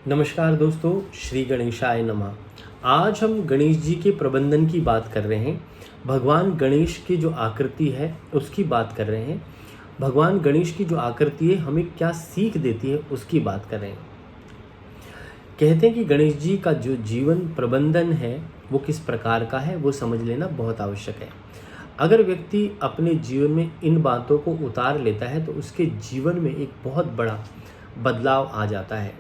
नमस्कार दोस्तों, श्री गणेशाय नमः। आज हम गणेश जी के प्रबंधन की बात कर रहे हैं। भगवान गणेश की जो आकृति है उसकी बात कर रहे हैं। भगवान गणेश की जो आकृति है हमें क्या सीख देती है उसकी बात कर रहे हैं। कहते हैं कि गणेश जी का जो जीवन प्रबंधन है वो किस प्रकार का है वो समझ लेना बहुत आवश्यक है। अगर व्यक्ति अपने जीवन में इन बातों को उतार लेता है तो उसके जीवन में एक बहुत बड़ा बदलाव आ जाता है।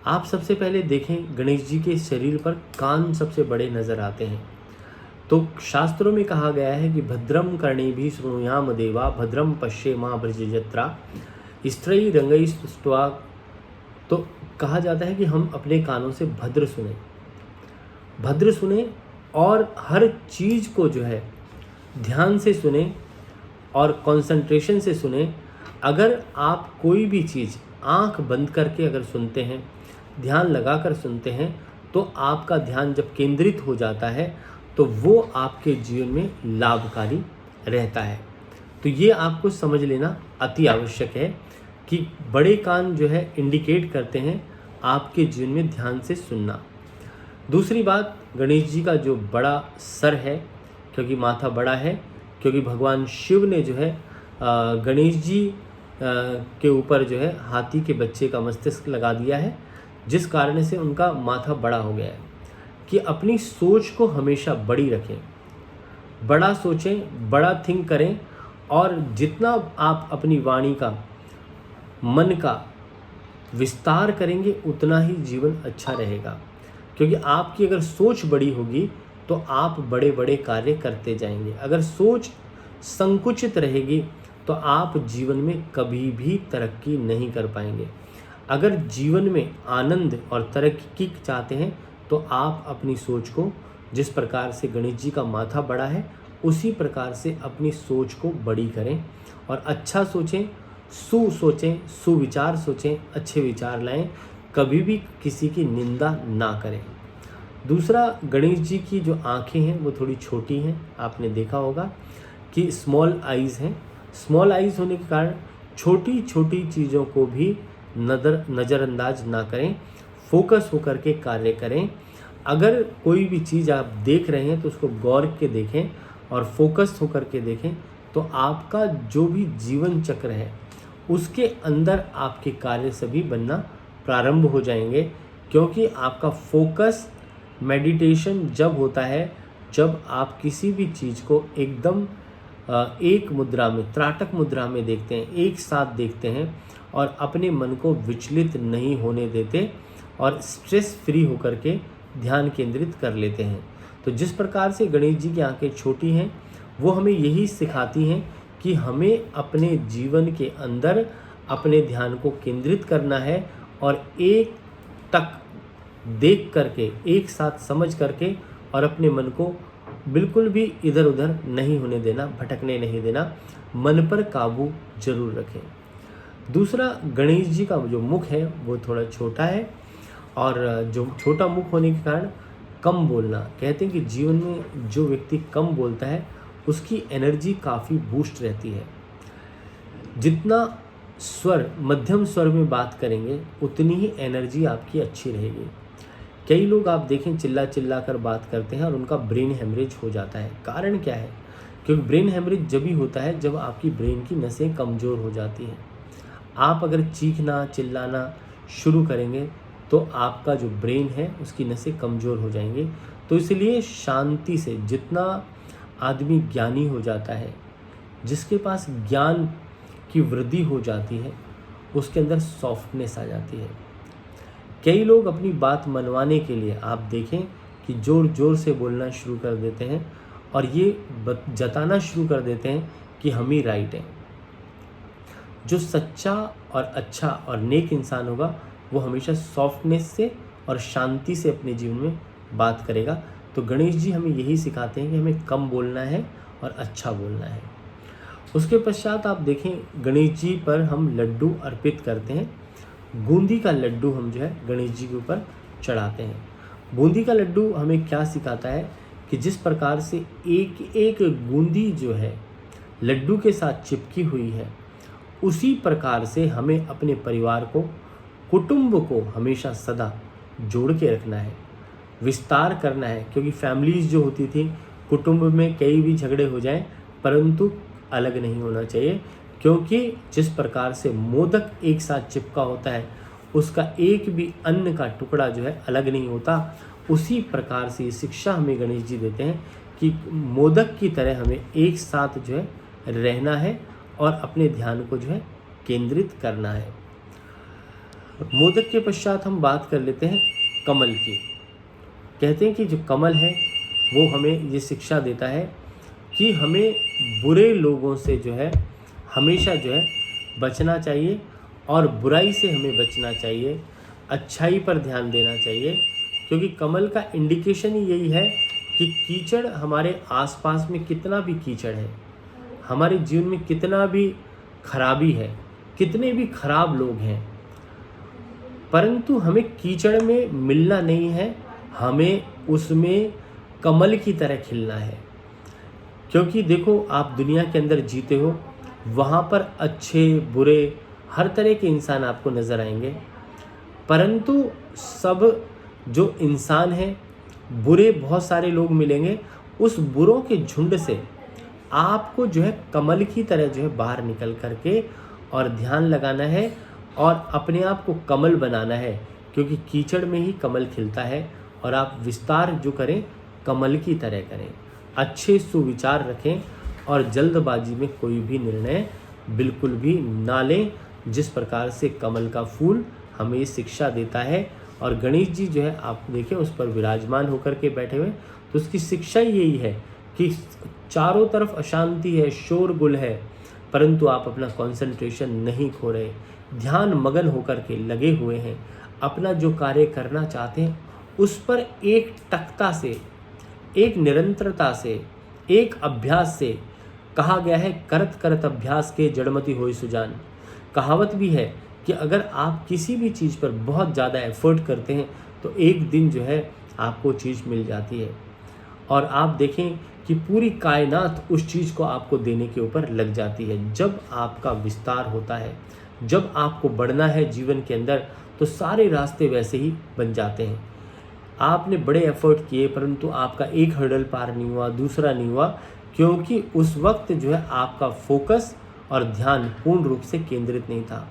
आप सबसे पहले देखें, गणेश जी के शरीर पर कान सबसे बड़े नजर आते हैं। तो शास्त्रों में कहा गया है कि भद्रम कर्णेभिः शृणुयाम देवा भद्रम पश्येमा बृजयत्रा स्त्रैः रंगैः स्तुष्ट्वा। तो कहा जाता है कि हम अपने कानों से भद्र सुने और हर चीज़ को जो है ध्यान से सुने और कंसंट्रेशन से सुने। अगर आप कोई भी चीज़ आंख बंद करके अगर सुनते हैं, ध्यान लगाकर सुनते हैं, तो आपका ध्यान जब केंद्रित हो जाता है तो वो आपके जीवन में लाभकारी रहता है। तो ये आपको समझ लेना अति आवश्यक है कि बड़े कान जो है इंडिकेट करते हैं आपके जीवन में ध्यान से सुनना। दूसरी बात, गणेश जी का जो बड़ा सर है, क्योंकि माथा बड़ा है, क्योंकि भगवान शिव ने जो है गणेश जी के ऊपर जो है हाथी के बच्चे का मस्तिष्क लगा दिया है, जिस कारण से उनका माथा बड़ा हो गया है। कि अपनी सोच को हमेशा बड़ी रखें, बड़ा सोचें, बड़ा थिंक करें, और जितना आप अपनी वाणी का, मन का विस्तार करेंगे उतना ही जीवन अच्छा रहेगा। क्योंकि आपकी अगर सोच बड़ी होगी तो आप बड़े बड़े कार्य करते जाएंगे। अगर सोच संकुचित रहेगी तो आप जीवन में कभी भी तरक्की नहीं कर पाएंगे। अगर जीवन में आनंद और तरक्की चाहते हैं तो आप अपनी सोच को, जिस प्रकार से गणेश जी का माथा बड़ा है, उसी प्रकार से अपनी सोच को बड़ी करें और अच्छा सोचें, सोचें, सुविचार सोचें, अच्छे विचार लाएं, कभी भी किसी की निंदा ना करें। दूसरा, गणेश जी की जो आँखें हैं वो थोड़ी छोटी हैं। आपने देखा होगा कि स्मॉल आइज़ हैं। स्मॉल आइज़ होने के कारण छोटी छोटी चीज़ों को भी नज़रअंदाज ना करें, फोकस होकर के कार्य करें। अगर कोई भी चीज़ आप देख रहे हैं तो उसको गौर के देखें और फोकस होकर के देखें, तो आपका जो भी जीवन चक्र है उसके अंदर आपके कार्य सभी बनना प्रारंभ हो जाएंगे। क्योंकि आपका फोकस, मेडिटेशन जब होता है जब आप किसी भी चीज़ को एकदम एक मुद्रा में, त्राटक मुद्रा में देखते हैं, एक साथ देखते हैं और अपने मन को विचलित नहीं होने देते और स्ट्रेस फ्री होकर के ध्यान केंद्रित कर लेते हैं। तो जिस प्रकार से गणेश जी की आंखें छोटी हैं, वो हमें यही सिखाती हैं कि हमें अपने जीवन के अंदर अपने ध्यान को केंद्रित करना है और एक तक देख करके, एक साथ समझ करके, और अपने मन को बिल्कुल भी इधर उधर नहीं होने देना, भटकने नहीं देना। मन पर काबू जरूर रखें। दूसरा, गणेश जी का जो मुख है वो थोड़ा छोटा है, और जो छोटा मुख होने के कारण कम बोलना। कहते हैं कि जीवन में जो व्यक्ति कम बोलता है उसकी एनर्जी काफ़ी बूस्ट रहती है। जितना स्वर, मध्यम स्वर में बात करेंगे उतनी ही एनर्जी आपकी अच्छी रहेगी। कई लोग आप देखें चिल्ला चिल्ला कर बात करते हैं और उनका ब्रेन हेमरेज हो जाता है। कारण क्या है? क्योंकि ब्रेन हेमरेज जब ही होता है जब आपकी ब्रेन की नसें कमज़ोर हो जाती हैं। आप अगर चीखना, चिल्लाना शुरू करेंगे तो आपका जो ब्रेन है उसकी नसें कमज़ोर हो जाएंगी। तो इसलिए शांति से, जितना आदमी ज्ञानी हो जाता है, जिसके पास ज्ञान की वृद्धि हो जाती है, उसके अंदर सॉफ्टनेस आ जाती है। कई लोग अपनी बात मनवाने के लिए आप देखें कि ज़ोर ज़ोर से बोलना शुरू कर देते हैं और ये जताना शुरू कर देते हैं कि हम ही राइट हैं। जो सच्चा और अच्छा और नेक इंसान होगा वो हमेशा सॉफ्टनेस से और शांति से अपने जीवन में बात करेगा। तो गणेश जी हमें यही सिखाते हैं कि हमें कम बोलना है और अच्छा बोलना है। उसके पश्चात आप देखें, गणेश जी पर हम लड्डू अर्पित करते हैं। बूंदी का लड्डू हम जो है गणेश जी के ऊपर चढ़ाते हैं। बूंदी का लड्डू हमें क्या सिखाता है कि जिस प्रकार से एक एक बूंदी जो है लड्डू के साथ चिपकी हुई है, उसी प्रकार से हमें अपने परिवार को कुटुंब को हमेशा सदा जोड़ के रखना है, विस्तार करना है, क्योंकि फैमिलीज जो होती थी, कुटुंब में कई भी झगड़े हो जाएं परंतु अलग नहीं होना चाहिए, क्योंकि जिस प्रकार से मोदक एक साथ चिपका होता है उसका एक भी अन्न का टुकड़ा जो है अलग नहीं होता, उसी प्रकार से ये शिक्षा हमें गणेश जी देते हैं कि मोदक की तरह हमें एक साथ जो है रहना है और अपने ध्यान को जो है केंद्रित करना है। मोदक के पश्चात हम बात कर लेते हैं कमल की। कहते हैं कि जो कमल है वो हमें ये शिक्षा देता है कि हमें बुरे लोगों से जो है हमेशा जो है बचना चाहिए और बुराई से हमें बचना चाहिए, अच्छाई पर ध्यान देना चाहिए, क्योंकि कमल का इंडिकेशन ही यही है कि कीचड़ हमारे आसपास में कितना भी कीचड़ है, हमारे जीवन में कितना भी खराबी है, कितने भी खराब लोग हैं, परंतु हमें कीचड़ में मिलना नहीं है, हमें उसमें कमल की तरह खिलना है। क्योंकि देखो, आप दुनिया के अंदर जीते हो, वहाँ पर अच्छे बुरे हर तरह के इंसान आपको नज़र आएंगे, परंतु सब जो इंसान हैं, बुरे बहुत सारे लोग मिलेंगे, उस बुरों के झुंड से आपको जो है कमल की तरह जो है बाहर निकल करके और ध्यान लगाना है और अपने आप को कमल बनाना है, क्योंकि कीचड़ में ही कमल खिलता है। और आप विस्तार जो करें कमल की तरह करें, अच्छे सुविचार रखें और जल्दबाजी में कोई भी निर्णय बिल्कुल भी ना लें, जिस प्रकार से कमल का फूल हमें शिक्षा देता है। और गणेश जी जो है आप देखें उस पर विराजमान होकर के बैठे हुए, तो उसकी शिक्षा यही है कि चारों तरफ अशांति है, शोरगुल है, परंतु आप अपना कंसंट्रेशन नहीं खो रहे, ध्यान मगन होकर के लगे हुए हैं, अपना जो कार्य करना चाहते हैं उस पर एक टकता से, एक निरंतरता से, एक अभ्यास से। कहा गया है करत करत अभ्यास के जड़मति होय सुजान। कहावत भी है कि अगर आप किसी भी चीज़ पर बहुत ज़्यादा एफर्ट करते हैं तो एक दिन जो है आपको चीज़ मिल जाती है। और आप देखें कि पूरी कायनात उस चीज़ को आपको देने के ऊपर लग जाती है। जब आपका विस्तार होता है, जब आपको बढ़ना है जीवन के अंदर, तो सारे रास्ते वैसे ही बन जाते हैं। आपने बड़े एफर्ट किए परंतु आपका एक हर्डल पार नहीं हुआ, दूसरा नहीं हुआ, क्योंकि उस वक्त जो है आपका फोकस और ध्यान पूर्ण रूप से केंद्रित नहीं था।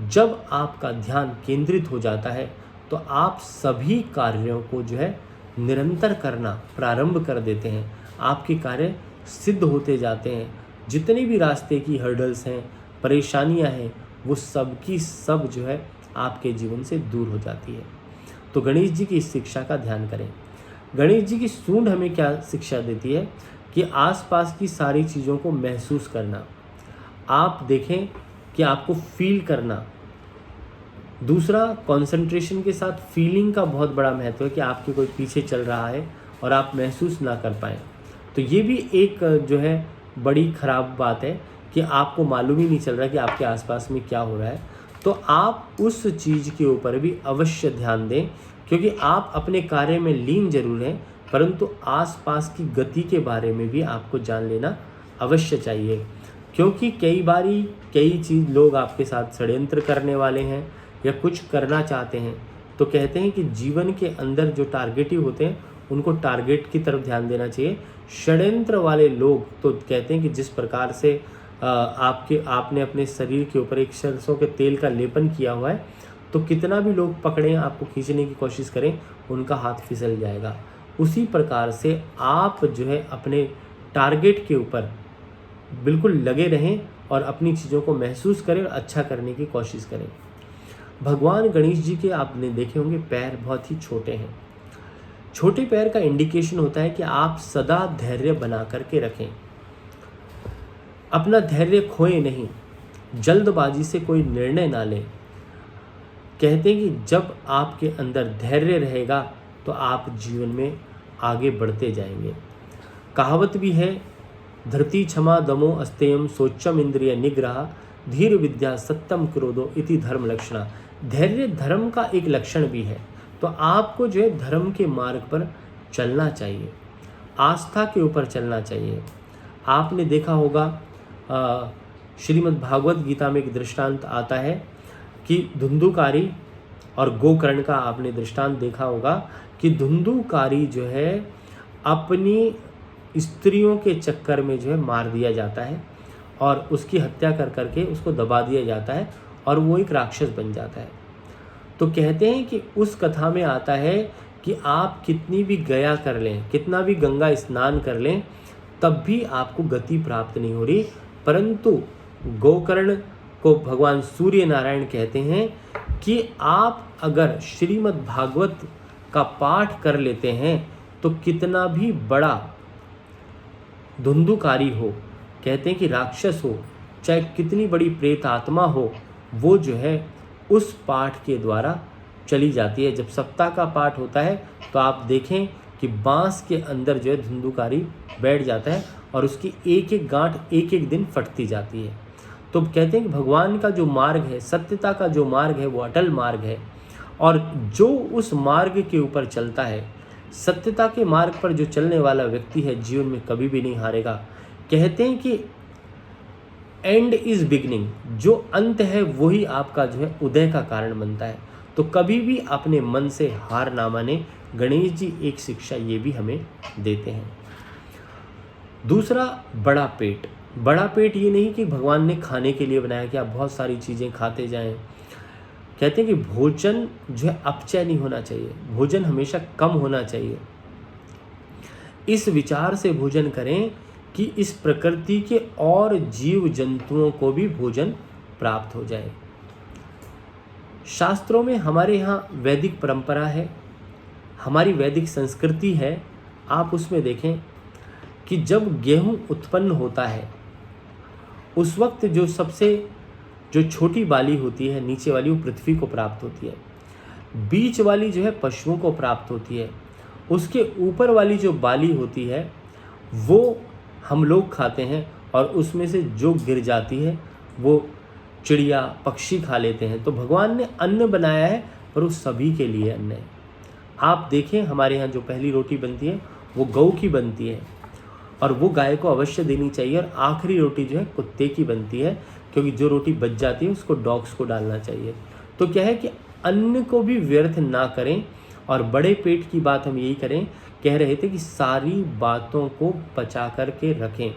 जब आपका ध्यान केंद्रित हो जाता है तो आप सभी कार्यों को जो है निरंतर करना प्रारंभ कर देते हैं, आपके कार्य सिद्ध होते जाते हैं। जितने भी रास्ते की हर्डल्स हैं, परेशानियां हैं, वो सब की सब जो है आपके जीवन से दूर हो जाती है। तो गणेश जी की इस शिक्षा का ध्यान करें। गणेश जी की सूंड हमें क्या शिक्षा देती है कि आसपास की सारी चीज़ों को महसूस करना। आप देखें कि आपको फील करना। दूसरा, कंसंट्रेशन के साथ फीलिंग का बहुत बड़ा महत्व है कि आपके कोई पीछे चल रहा है और आप महसूस ना कर पाएँ। तो ये भी एक जो है बड़ी ख़राब बात है कि आपको मालूम ही नहीं चल रहा कि आपके आसपास में क्या हो रहा है। तो आप उस चीज़ के ऊपर भी अवश्य ध्यान दें, क्योंकि आप अपने कार्य में लीन जरूर हैं, परंतु आसपास की गति के बारे में भी आपको जान लेना अवश्य चाहिए। क्योंकि कई चीज़ लोग आपके साथ षड्यंत्र करने वाले हैं या कुछ करना चाहते हैं। तो कहते हैं कि जीवन के अंदर जो टारगेटिव होते हैं उनको टारगेट की तरफ ध्यान देना चाहिए। षड्यंत्र वाले लोग तो कहते हैं कि जिस प्रकार से आपने अपने शरीर के ऊपर एक सरसों के तेल का लेपन किया हुआ है, तो कितना भी लोग पकड़ें, आपको खींचने की कोशिश करें, उनका हाथ फिसल जाएगा। उसी प्रकार से आप जो है अपने टारगेट के ऊपर बिल्कुल लगे रहें और अपनी चीज़ों को महसूस करें और अच्छा करने की कोशिश करें। भगवान गणेश जी के आपने देखे होंगे पैर बहुत ही छोटे हैं। छोटे पैर का इंडिकेशन होता है कि आप सदा धैर्य बना करके रखें, अपना धैर्य खोएं नहीं, जल्दबाजी से कोई निर्णय ना लें। कहते हैं कि जब आपके अंदर धैर्य रहेगा तो आप जीवन में आगे बढ़ते जाएंगे। कहावत भी है, धृति क्षमा दमो अस्तेयम सोच्चम इंद्रिय निग्रह धीर विद्या सत्यम क्रोधो इति धर्म लक्षणा। धैर्य धर्म का एक लक्षण भी है। तो आपको जो है धर्म के मार्ग पर चलना चाहिए, आस्था के ऊपर चलना चाहिए। आपने देखा होगा श्रीमद् भागवत गीता में एक दृष्टांत आता है कि धुंधुकारी और गोकर्ण का आपने दृष्टांत देखा होगा कि धुंधुकारी जो है अपनी स्त्रियों के चक्कर में जो है मार दिया जाता है और उसकी हत्या कर करके उसको दबा दिया जाता है और वो एक राक्षस बन जाता है। तो कहते हैं कि उस कथा में आता है कि आप कितनी भी गया कर लें, कितना भी गंगा स्नान कर लें, तब भी आपको गति प्राप्त नहीं हो रही, परंतु गोकर्ण को भगवान सूर्य नारायण कहते हैं कि आप अगर श्रीमद् भागवत का पाठ कर लेते हैं तो कितना भी बड़ा धुंधुकारी हो, कहते हैं कि राक्षस हो, चाहे कितनी बड़ी प्रेत आत्मा हो, वो जो है उस पाठ के द्वारा चली जाती है। जब सप्ताह का पाठ होता है तो आप देखें कि बांस के अंदर जो है धुंधुकारी बैठ जाता है और उसकी एक एक गांठ एक एक दिन फटती जाती है। तो कहते हैं कि भगवान का जो मार्ग है, सत्यता का जो मार्ग है, वो अटल मार्ग है और जो उस मार्ग के ऊपर चलता है, सत्यता के मार्ग पर जो चलने वाला व्यक्ति है, जीवन में कभी भी नहीं हारेगा। कहते हैं कि एंड इज बिगनिंग, जो अंत है वही आपका जो है उदय का कारण बनता है। तो कभी भी अपने मन से हार ना माने। गणेश जी एक शिक्षा ये भी हमें देते हैं। दूसरा, बड़ा पेट। बड़ा पेट ये नहीं कि भगवान ने खाने के लिए बनाया कि आप बहुत सारी चीज़ें खाते जाएं। कहते हैं कि भोजन जो है अपचय नहीं होना चाहिए, भोजन हमेशा कम होना चाहिए। इस विचार से भोजन करें कि इस प्रकृति के और जीव जंतुओं को भी भोजन प्राप्त हो जाए। शास्त्रों में हमारे यहाँ वैदिक परंपरा है, हमारी वैदिक संस्कृति है। आप उसमें देखें कि जब गेहूं उत्पन्न होता है उस वक्त जो छोटी बाली होती है नीचे वाली, वो पृथ्वी को प्राप्त होती है। बीच वाली जो है पशुओं को प्राप्त होती है। उसके ऊपर वाली जो बाली होती है वो हम लोग खाते हैं और उसमें से जो गिर जाती है वो चिड़िया पक्षी खा लेते हैं। तो भगवान ने अन्न बनाया है पर वो सभी के लिए अन्न है। आप देखें हमारे यहाँ जो पहली रोटी बनती है वो गऊ की बनती है और वो गाय को अवश्य देनी चाहिए, और आखिरी रोटी जो है कुत्ते की बनती है, क्योंकि जो रोटी बच जाती है उसको डॉग्स को डालना चाहिए। तो क्या है कि अन्न को भी व्यर्थ ना करें। और बड़े पेट की बात हम यही कह रहे थे कि सारी बातों को पचा करके रखें।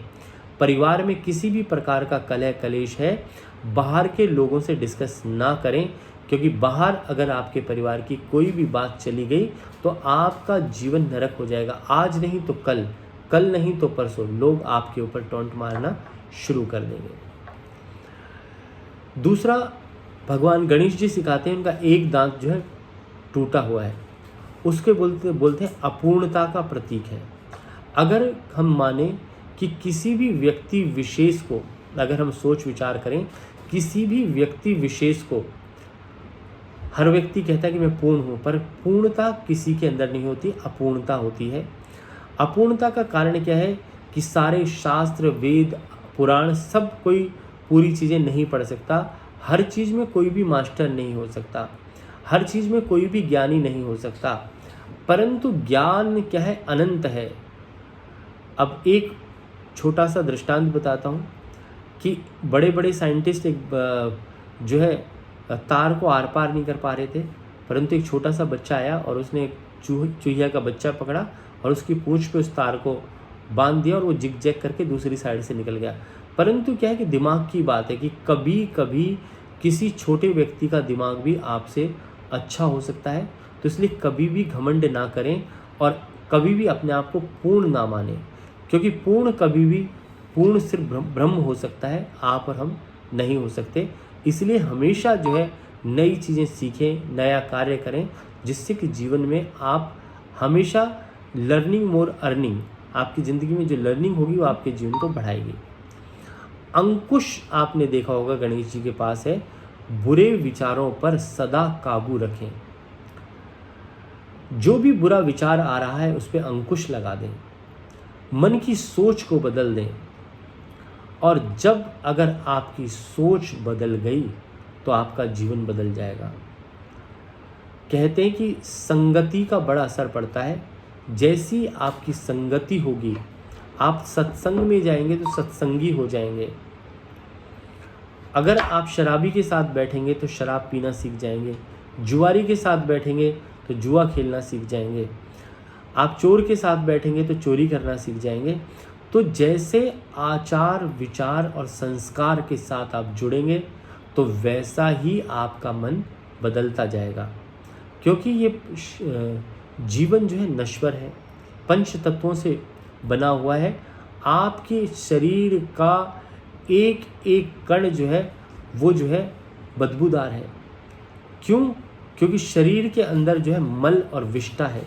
परिवार में किसी भी प्रकार का कलह कलेश है, बाहर के लोगों से डिस्कस ना करें, क्योंकि बाहर अगर आपके परिवार की कोई भी बात चली गई तो आपका जीवन नरक हो जाएगा। आज नहीं तो कल, कल नहीं तो परसों लोग आपके ऊपर टॉन्ट मारना शुरू कर देंगे। दूसरा, भगवान गणेश जी सिखाते हैं, उनका एक दांत जो है टूटा हुआ है, उसके बोलते हैं अपूर्णता का प्रतीक है। अगर हम माने कि किसी भी व्यक्ति विशेष को, अगर हम सोच विचार करें, किसी भी व्यक्ति विशेष को, हर व्यक्ति कहता है कि मैं पूर्ण हूँ, पर पूर्णता किसी के अंदर नहीं होती, अपूर्णता होती है। अपूर्णता का कारण क्या है कि सारे शास्त्र, वेद, पुराण, सब कोई पूरी चीज़ें नहीं पढ़ सकता। हर चीज़ में कोई भी मास्टर नहीं हो सकता, हर चीज़ में कोई भी ज्ञानी नहीं हो सकता, परंतु ज्ञान क्या है, अनंत है। अब एक छोटा सा दृष्टांत बताता हूँ कि बड़े बड़े साइंटिस्ट जो है तार को आर पार नहीं कर पा रहे थे, परंतु एक छोटा सा बच्चा आया और उसने चूहिया का बच्चा पकड़ा और उसकी पूंछ पे उस तार को बांध दिया और वो जिग जैग करके दूसरी साइड से निकल गया। परंतु क्या है कि दिमाग की बात है कि कभी कभी किसी छोटे व्यक्ति का दिमाग भी आपसे अच्छा हो सकता है। तो इसलिए कभी भी घमंड ना करें और कभी भी अपने आप को पूर्ण ना मानें, क्योंकि पूर्ण सिर्फ ब्रह्म हो सकता है, आप और हम नहीं हो सकते। इसलिए हमेशा जो है नई चीज़ें सीखें, नया कार्य करें, जिससे कि जीवन में आप हमेशा लर्निंग मोर अर्निंग, आपकी ज़िंदगी में जो लर्निंग होगी वो आपके जीवन को बढ़ाएगी। अंकुश आपने देखा होगा गणेश जी के पास है, बुरे विचारों पर सदा काबू रखें। जो भी बुरा विचार आ रहा है उस पर अंकुश लगा दें, मन की सोच को बदल दें, और जब अगर आपकी सोच बदल गई तो आपका जीवन बदल जाएगा। कहते हैं कि संगति का बड़ा असर पड़ता है। जैसी आपकी संगति होगी, आप सत्संग में जाएंगे तो सत्संगी हो जाएंगे। अगर आप शराबी के साथ बैठेंगे तो शराब पीना सीख जाएंगे। जुआरी के साथ बैठेंगे तो जुआ खेलना सीख जाएंगे। आप चोर के साथ बैठेंगे तो चोरी करना सीख जाएंगे। तो जैसे आचार विचार और संस्कार के साथ आप जुड़ेंगे तो वैसा ही आपका मन बदलता जाएगा, क्योंकि ये जीवन जो है नश्वर है, पंच तत्वों से बना हुआ है। आपके शरीर का एक एक कण जो है वो जो है बदबूदार है। क्यों? क्योंकि शरीर के अंदर जो है मल और विष्ठा है।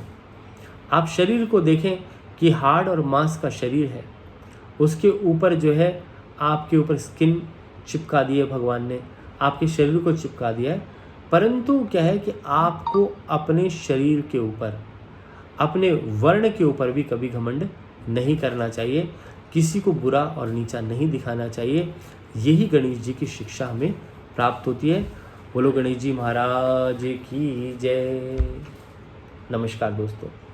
आप शरीर को देखें कि हाड़ और मांस का शरीर है, उसके ऊपर जो है आपके ऊपर स्किन चिपका दी है भगवान ने, आपके शरीर को चिपका दिया है। परंतु क्या है कि आपको अपने शरीर के ऊपर, अपने वर्ण के ऊपर भी कभी घमंड नहीं करना चाहिए, किसी को बुरा और नीचा नहीं दिखाना चाहिए। यही गणेश जी की शिक्षा हमें प्राप्त होती है। बोलो गणेश जी महाराज की जय। नमस्कार दोस्तों।